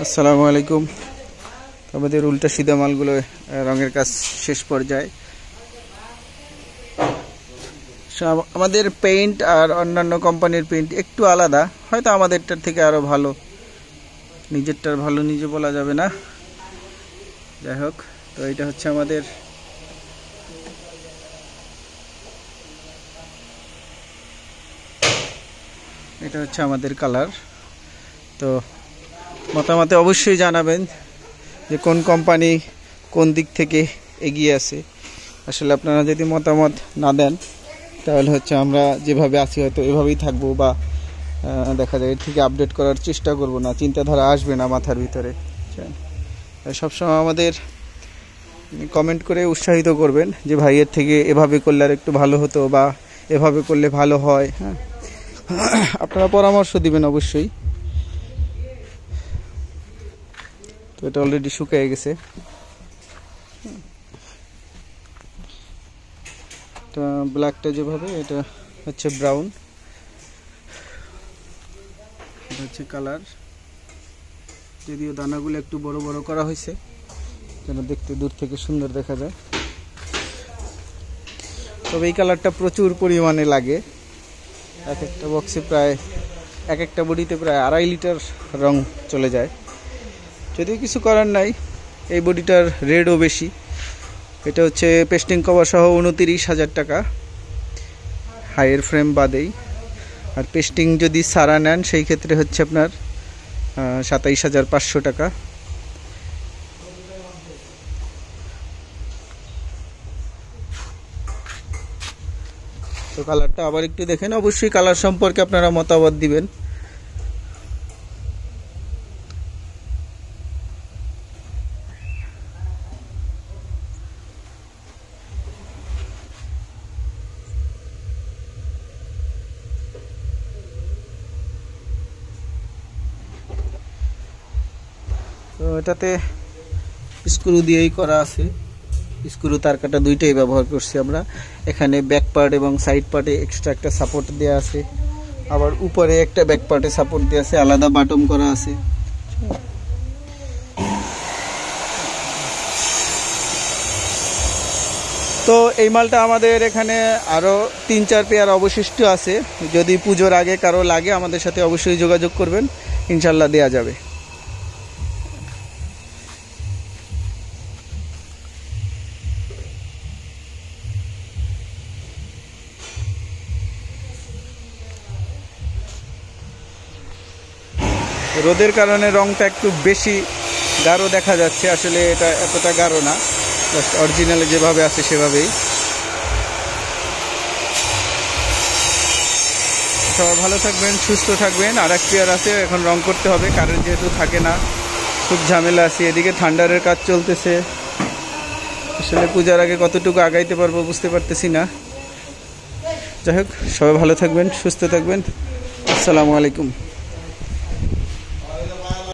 আসসালামু আলাইকুম। আমাদের উল্টা সিধা মালগুলো রঙের কাজ শেষ পর্যায়ে। আমাদের পেইন্ট আর অন্যান্য কোম্পানির পেইন্ট একটু আলাদা, হয়তো আমাদেরটার থেকে আরো ভালো। নিজেরটার ভালো নিজে বলা যাবে না, যাই হোক। তো এটা হচ্ছে আমাদের কালার। তো মতামতে অবশ্যই জানাবেন যে কোন কোম্পানি কোন দিক থেকে এগিয়ে আছে। আসলে আপনারা যদি মতামত না দেন তাহলে হচ্ছে আমরা যেভাবে আছি হয়তো এভাবেই থাকবো, বা দেখা যায় এর থেকে আপডেট করার চেষ্টা করব না, চিন্তাধারা আসবে না মাথার ভিতরে। সবসময় আমাদের কমেন্ট করে উৎসাহিত করবেন যে ভাই এর থেকে এভাবে করলে আর একটু ভালো হতো, বা এভাবে করলে ভালো হয়। হ্যাঁ, আপনারা পরামর্শ দিবেন অবশ্যই। তো এটা অলরেডি শুকিয়ে গেছে। এটা ব্ল্যাকটা যেভাবে, এটা হচ্ছে ব্রাউন, এটা হচ্ছে কালার। যদিও দানাগুলো একটু বড় বড় করা হয়েছে যেন দেখতে দূর থেকে সুন্দর দেখা যায়। তবে এই কালারটা প্রচুর পরিমাণে লাগে। এক একটা বক্সে প্রায়, এক একটা বডিতে প্রায় 2.5 লিটার রং চলে যায়। যদিও কিছু করার নাই, এই বডিটার রেটও বেশি। এটা হচ্ছে পেস্টিং কভার সহ 29,000 টাকা, হাইয়ের ফ্রেম বাদেই। আর পেস্টিং যদি সারা নেন সেই ক্ষেত্রে হচ্ছে আপনার 27,500 টাকা। তো কালারটা আবার একটু দেখেন, অবশ্যই কালার সম্পর্কে আপনারা মতামত দিবেন। তো এটাতে স্ক্রু দিয়েই করা আছে, স্ক্রু তার কাটা দুইটাই ব্যবহার করছি আমরা। এখানে ব্যাক পার্ট এবং সাইড পার্টে এক্সট্রা একটা সাপোর্ট দেওয়া আছে, আবার উপরে একটা ব্যাক পার্টে সাপোর্ট দেওয়া আছে, আলাদা বাটম করা আছে। তো এই মালটা আমাদের এখানে আরও 3-4 পেয়ার অবশিষ্ট আছে। যদি পুজোর আগে কারো লাগে আমাদের সাথে অবশ্যই যোগাযোগ করবেন, ইনশাল্লাহ দেয়া যাবে। রোদের কারণে রংটা একটু বেশি গাঢ় দেখা যাচ্ছে, আসলে এটা এতটা গাঢ় না, জাস্ট অরিজিনালে যেভাবে আছে সেভাবেই। সবাই ভালো থাকবেন, সুস্থ থাকবেন। আর এক পেয়ার আছে, এখন রং করতে হবে, কারেন্ট যেহেতু থাকে না, খুব ঝামেলা আছে। এদিকে থান্ডারের কাজ চলতেছে, আসলে পূজার আগে কতটুকু আগাইতে পারবো বুঝতে পারতেছি না। যাই হোক, সবাই ভালো থাকবেন, সুস্থ থাকবেন। আসসালামু আলাইকুম।